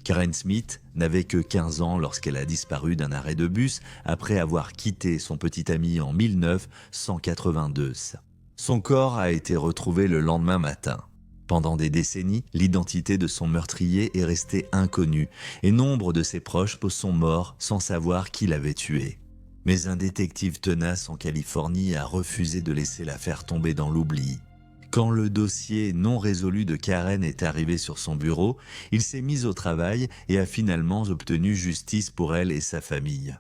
Karen Smith n'avait que 15 ans lorsqu'elle a disparu d'un arrêt de bus après avoir quitté son petit ami en 1982. Son corps a été retrouvé le lendemain matin. Pendant des décennies, l'identité de son meurtrier est restée inconnue et nombre de ses proches sont morts sans savoir qui l'avait tué. Mais un détective tenace en Californie a refusé de laisser l'affaire tomber dans l'oubli. Quand le dossier non résolu de Karen est arrivé sur son bureau, il s'est mis au travail et a finalement obtenu justice pour elle et sa famille.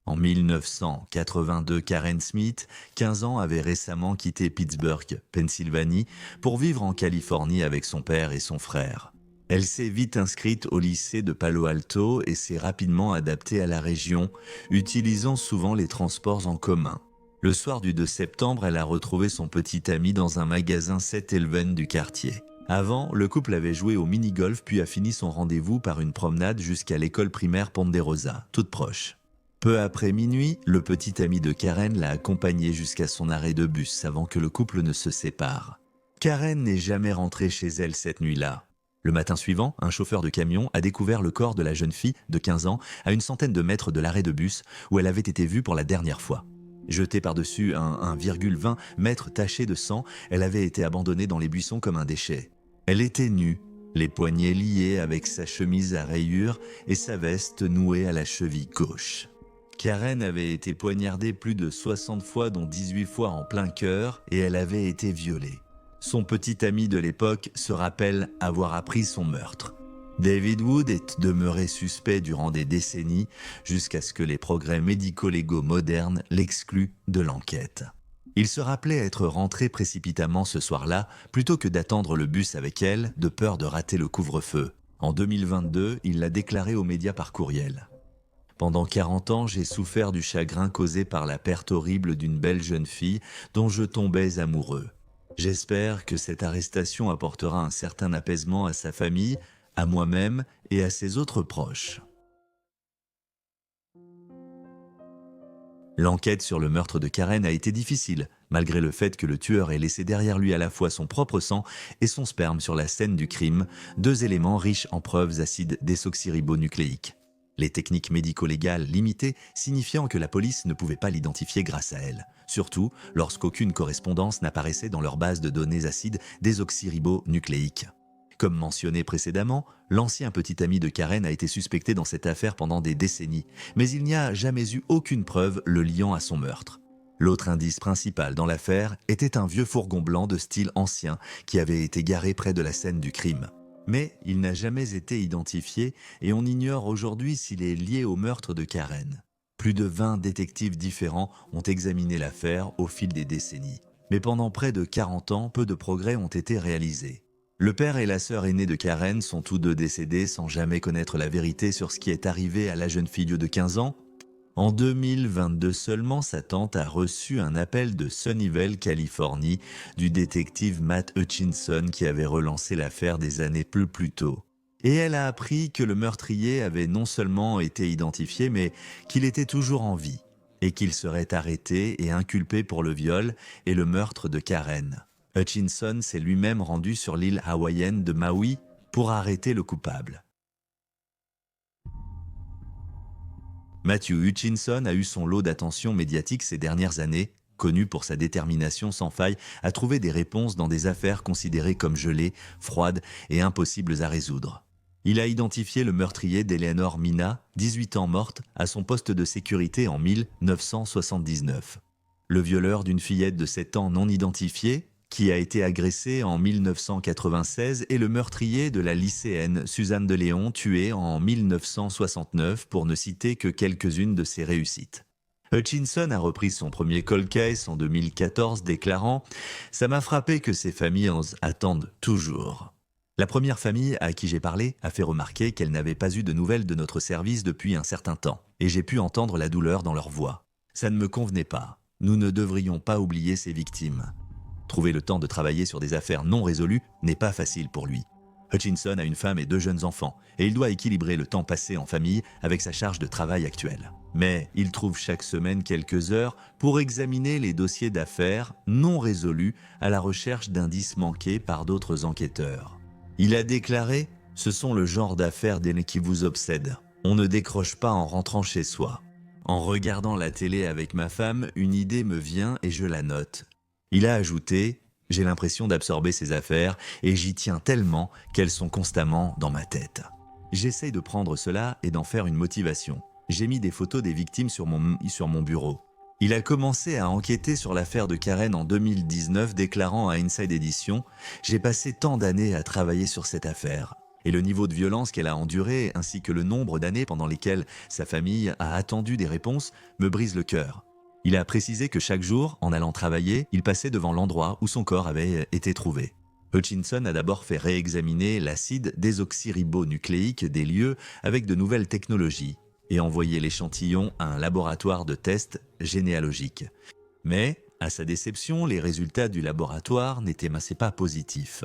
En 1982, Karen Smith, 15 ans, avait récemment quitté Pittsburgh, Pennsylvanie, pour vivre en Californie avec son père et son frère. Elle s'est vite inscrite au lycée de Palo Alto et s'est rapidement adaptée à la région, utilisant souvent les transports en commun. Le soir du 2 septembre, elle a retrouvé son petit ami dans un magasin 7-Eleven du quartier. Avant, le couple avait joué au mini-golf puis a fini son rendez-vous par une promenade jusqu'à l'école primaire Ponderosa, toute proche. Peu après minuit, le petit ami de Karen l'a accompagné jusqu'à son arrêt de bus avant que le couple ne se sépare. Karen n'est jamais rentrée chez elle cette nuit-là. Le matin suivant, un chauffeur de camion a découvert le corps de la jeune fille de 15 ans à une centaine de mètres de l'arrêt de bus où elle avait été vue pour la dernière fois. Jetée par-dessus un 1,20 mètres taché de sang, elle avait été abandonnée dans les buissons comme un déchet. Elle était nue, les poignets liés avec sa chemise à rayures et sa veste nouée à la cheville gauche. Karen avait été poignardée plus de 60 fois, dont 18 fois en plein cœur, et elle avait été violée. Son petit ami de l'époque se rappelle avoir appris son meurtre. David Wood est demeuré suspect durant des décennies, jusqu'à ce que les progrès médico-légaux modernes l'excluent de l'enquête. Il se rappelait être rentré précipitamment ce soir-là, plutôt que d'attendre le bus avec elle, de peur de rater le couvre-feu. En 2022, il l'a déclaré aux médias par courriel. Pendant 40 ans, j'ai souffert du chagrin causé par la perte horrible d'une belle jeune fille dont je tombais amoureux. J'espère que cette arrestation apportera un certain apaisement à sa famille, à moi-même et à ses autres proches. L'enquête sur le meurtre de Karen a été difficile, malgré le fait que le tueur ait laissé derrière lui à la fois son propre sang et son sperme sur la scène du crime, deux éléments riches en preuves acides désoxyribonucléiques. Les techniques médico-légales limitées signifiant que la police ne pouvait pas l'identifier grâce à elle, surtout lorsqu'aucune correspondance n'apparaissait dans leur base de données acides désoxyribonucléiques. Comme mentionné précédemment, l'ancien petit ami de Karen a été suspecté dans cette affaire pendant des décennies, mais il n'y a jamais eu aucune preuve le liant à son meurtre. L'autre indice principal dans l'affaire était un vieux fourgon blanc de style ancien qui avait été garé près de la scène du crime. Mais il n'a jamais été identifié et on ignore aujourd'hui s'il est lié au meurtre de Karen. Plus de 20 détectives différents ont examiné l'affaire au fil des décennies. Mais pendant près de 40 ans, peu de progrès ont été réalisés. Le père et la sœur aînée de Karen sont tous deux décédés sans jamais connaître la vérité sur ce qui est arrivé à la jeune fille de 15 ans. En 2022 seulement, sa tante a reçu un appel de Sunnyvale, Californie, du détective Matt Hutchinson qui avait relancé l'affaire des années plus tôt. Et elle a appris que le meurtrier avait non seulement été identifié, mais qu'il était toujours en vie, et qu'il serait arrêté et inculpé pour le viol et le meurtre de Karen. Hutchinson s'est lui-même rendu sur l'île hawaïenne de Maui pour arrêter le coupable. Matthew Hutchinson a eu son lot d'attention médiatique ces dernières années, connu pour sa détermination sans faille à trouver des réponses dans des affaires considérées comme gelées, froides et impossibles à résoudre. Il a identifié le meurtrier d'Eleanor Mina, 18 ans morte, à son poste de sécurité en 1979. Le violeur d'une fillette de 7 ans non identifiée, qui a été agressée en 1996, et le meurtrier de la lycéenne Suzanne de Léon, tuée en 1969, pour ne citer que quelques-unes de ses réussites. Hutchinson a repris son premier cold case en 2014, déclarant « Ça m'a frappé que ces familles attendent toujours ». La première famille à qui j'ai parlé a fait remarquer qu'elle n'avait pas eu de nouvelles de notre service depuis un certain temps, et j'ai pu entendre la douleur dans leur voix. Ça ne me convenait pas. nous ne devrions pas oublier ses victimes. Trouver le temps de travailler sur des affaires non résolues n'est pas facile pour lui. Hutchinson a une femme et 2 jeunes enfants, et il doit équilibrer le temps passé en famille avec sa charge de travail actuelle. Mais il trouve chaque semaine quelques heures pour examiner les dossiers d'affaires non résolus à la recherche d'indices manqués par d'autres enquêteurs. Il a déclaré « Ce sont le genre d'affaires qui vous obsèdent. On ne décroche pas en rentrant chez soi. En regardant la télé avec ma femme, une idée me vient et je la note. » Il a ajouté « J'ai l'impression d'absorber ces affaires et j'y tiens tellement qu'elles sont constamment dans ma tête. J'essaye de prendre cela et d'en faire une motivation. J'ai mis des photos des victimes sur mon bureau. » Il a commencé à enquêter sur l'affaire de Karen en 2019, déclarant à Inside Edition « J'ai passé tant d'années à travailler sur cette affaire. Et le niveau de violence qu'elle a enduré, ainsi que le nombre d'années pendant lesquelles sa famille a attendu des réponses, me brise le cœur. » Il a précisé que chaque jour, en allant travailler, il passait devant l'endroit où son corps avait été trouvé. Hutchinson a d'abord fait réexaminer l'acide désoxyribonucléique des lieux avec de nouvelles technologies et envoyé l'échantillon à un laboratoire de tests généalogiques. Mais, à sa déception, les résultats du laboratoire n'étaient pas positifs.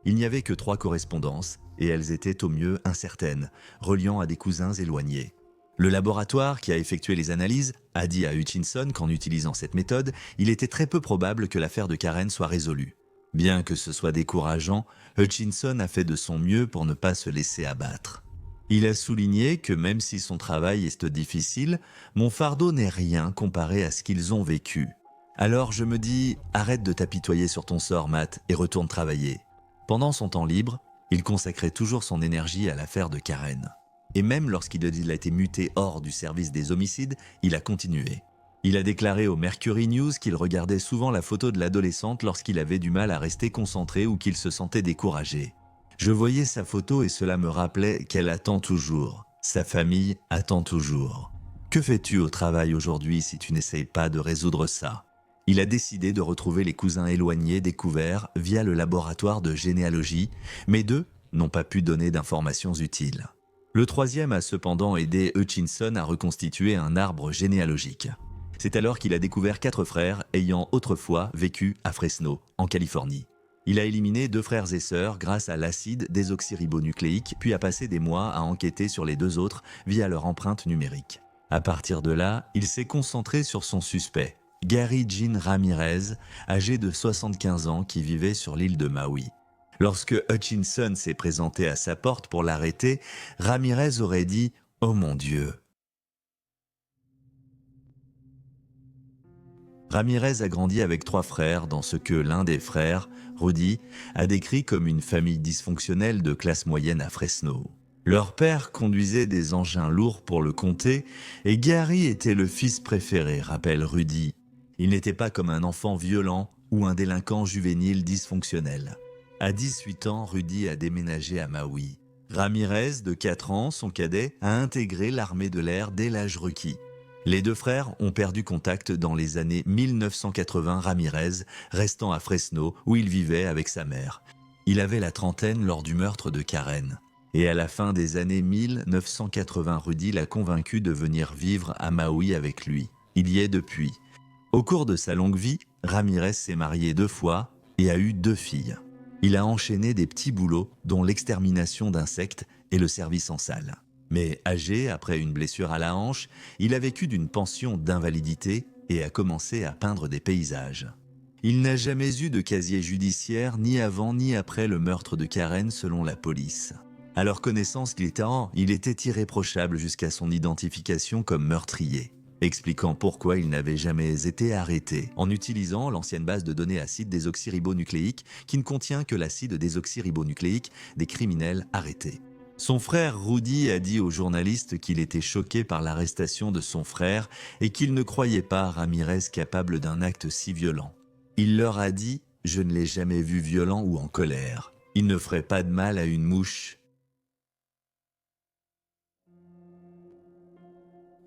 Il n'y avait que 3 correspondances, et elles étaient au mieux incertaines, reliant à des cousins éloignés. Le laboratoire qui a effectué les analyses a dit à Hutchinson qu'en utilisant cette méthode, il était très peu probable que l'affaire de Karen soit résolue. Bien que ce soit décourageant, Hutchinson a fait de son mieux pour ne pas se laisser abattre. Il a souligné que même si son travail est difficile, mon fardeau n'est rien comparé à ce qu'ils ont vécu. Alors je me dis, arrête de t'apitoyer sur ton sort, Matt, et retourne travailler. Pendant son temps libre, il consacrait toujours son énergie à l'affaire de Karen. Et même lorsqu'il a été muté hors du service des homicides, il a continué. Il a déclaré au Mercury News qu'il regardait souvent la photo de l'adolescente lorsqu'il avait du mal à rester concentré ou qu'il se sentait découragé. Je voyais sa photo et cela me rappelait qu'elle attend toujours. Sa famille attend toujours. Que fais-tu au travail aujourd'hui si tu n'essayes pas de résoudre ça ? Il a décidé de retrouver les cousins éloignés découverts via le laboratoire de généalogie, mais 2 n'ont pas pu donner d'informations utiles. Le 3e a cependant aidé Hutchinson à reconstituer un arbre généalogique. C'est alors qu'il a découvert 4 frères ayant autrefois vécu à Fresno, en Californie. Il a éliminé 2 frères et sœurs grâce à l'acide désoxyribonucléique, puis a passé des mois à enquêter sur les 2 autres via leur empreinte numérique. À partir de là, il s'est concentré sur son suspect, Gary Jean Ramirez, âgé de 75 ans qui vivait sur l'île de Maui. Lorsque Hutchinson s'est présenté à sa porte pour l'arrêter, Ramirez aurait dit « Oh mon Dieu !» Ramirez a grandi avec 3 frères dans ce que l'un des frères, Rudy, a décrit comme une famille dysfonctionnelle de classe moyenne à Fresno. Leur père conduisait des engins lourds pour le comté et Gary était le fils préféré, rappelle Rudy. Il n'était pas comme un enfant violent ou un délinquant juvénile dysfonctionnel. À 18 ans, Rudy a déménagé à Maui. Ramirez, de 4 ans, son cadet, a intégré l'armée de l'air dès l'âge requis. Les 2 frères ont perdu contact dans les années 1980, Ramirez restant à Fresno où il vivait avec sa mère. Il avait la trentaine lors du meurtre de Karen. Et à la fin des années 1980, Rudy l'a convaincu de venir vivre à Maui avec lui. Il y est depuis. Au cours de sa longue vie, Ramirez s'est marié 2 fois et a eu 2 filles. Il a enchaîné des petits boulots dont l'extermination d'insectes et le service en salle. Mais âgé, après une blessure à la hanche, il a vécu d'une pension d'invalidité et a commencé à peindre des paysages. Il n'a jamais eu de casier judiciaire ni avant ni après le meurtre de Karen selon la police. À leur connaissance, il était irréprochable jusqu'à son identification comme meurtrier, expliquant pourquoi il n'avait jamais été arrêté en utilisant l'ancienne base de données acide désoxyribonucléique qui ne contient que l'acide désoxyribonucléique des criminels arrêtés. Son frère Rudy a dit aux journalistes qu'il était choqué par l'arrestation de son frère et qu'il ne croyait pas Ramirez capable d'un acte si violent. Il leur a dit « Je ne l'ai jamais vu violent ou en colère. Il ne ferait pas de mal à une mouche. »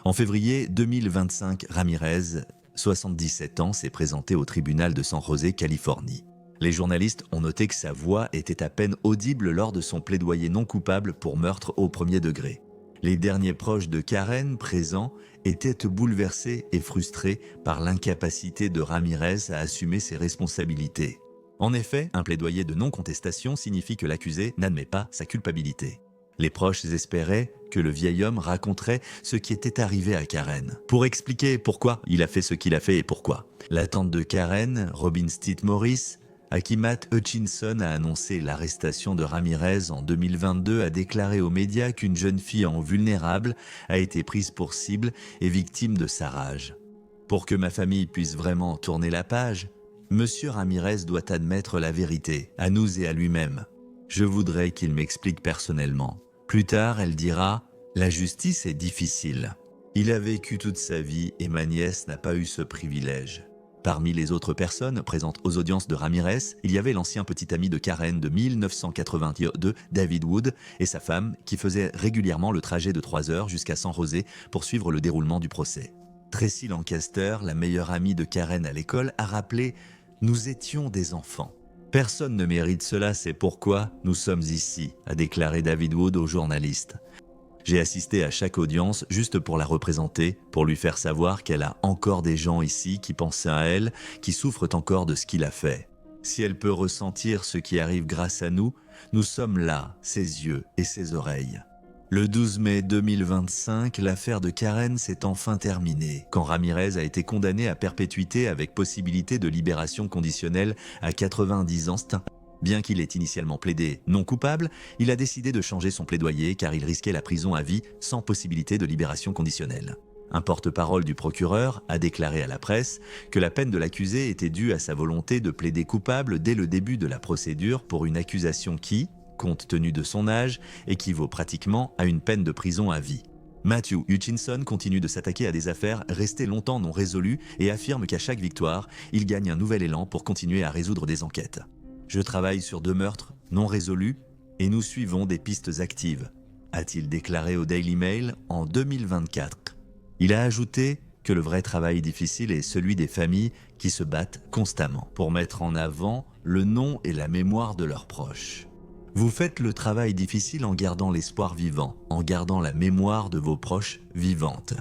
En février 2025, Ramirez, 77 ans, s'est présenté au tribunal de San José, Californie. Les journalistes ont noté que sa voix était à peine audible lors de son plaidoyer non coupable pour meurtre au premier degré. Les derniers proches de Karen, présents, étaient bouleversés et frustrés par l'incapacité de Ramirez à assumer ses responsabilités. En effet, un plaidoyer de non-contestation signifie que l'accusé n'admet pas sa culpabilité. Les proches espéraient que le vieil homme raconterait ce qui était arrivé à Karen, pour expliquer pourquoi il a fait ce qu'il a fait et pourquoi. La tante de Karen, Robin Stitt Morris, à qui Matt Hutchinson a annoncé l'arrestation de Ramirez en 2022, a déclaré aux médias qu'une jeune fille en vulnérable a été prise pour cible et victime de sa rage. Pour que ma famille puisse vraiment tourner la page, Monsieur Ramirez doit admettre la vérité, à nous et à lui-même. Je voudrais qu'il m'explique personnellement. Plus tard, elle dira « La justice est difficile. Il a vécu toute sa vie et ma nièce n'a pas eu ce privilège. » Parmi les autres personnes présentes aux audiences de Ramirez, il y avait l'ancien petit ami de Karen de 1982, David Wood, et sa femme, qui faisait régulièrement le trajet de 3 heures jusqu'à San José pour suivre le déroulement du procès. Tracy Lancaster, la meilleure amie de Karen à l'école, a rappelé « Nous étions des enfants. Personne ne mérite cela, c'est pourquoi nous sommes ici », a déclaré David Wood aux journalistes. J'ai assisté à chaque audience juste pour la représenter, pour lui faire savoir qu'elle a encore des gens ici qui pensent à elle, qui souffrent encore de ce qu'il a fait. Si elle peut ressentir ce qui arrive grâce à nous, nous sommes là, ses yeux et ses oreilles. Le 12 mai 2025, l'affaire de Karen s'est enfin terminée, quand Ramirez a été condamné à perpétuité avec possibilité de libération conditionnelle à 90 ans. Bien qu'il ait initialement plaidé non coupable, il a décidé de changer son plaidoyer car il risquait la prison à vie sans possibilité de libération conditionnelle. Un porte-parole du procureur a déclaré à la presse que la peine de l'accusé était due à sa volonté de plaider coupable dès le début de la procédure pour une accusation qui, compte tenu de son âge, équivaut pratiquement à une peine de prison à vie. Matthew Hutchinson continue de s'attaquer à des affaires restées longtemps non résolues et affirme qu'à chaque victoire, il gagne un nouvel élan pour continuer à résoudre des enquêtes. Je travaille sur 2 meurtres non résolus et nous suivons des pistes actives, a-t-il déclaré au Daily Mail en 2024. Il a ajouté que le vrai travail difficile est celui des familles qui se battent constamment pour mettre en avant le nom et la mémoire de leurs proches. Vous faites le travail difficile en gardant l'espoir vivant, en gardant la mémoire de vos proches vivante.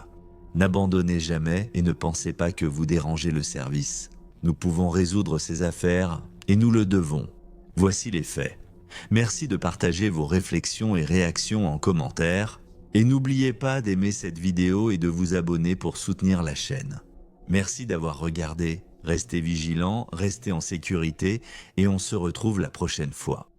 N'abandonnez jamais et ne pensez pas que vous dérangez le service. Nous pouvons résoudre ces affaires et nous le devons. Voici les faits. Merci de partager vos réflexions et réactions en commentaire. Et n'oubliez pas d'aimer cette vidéo et de vous abonner pour soutenir la chaîne. Merci d'avoir regardé. Restez vigilants, restez en sécurité et on se retrouve la prochaine fois.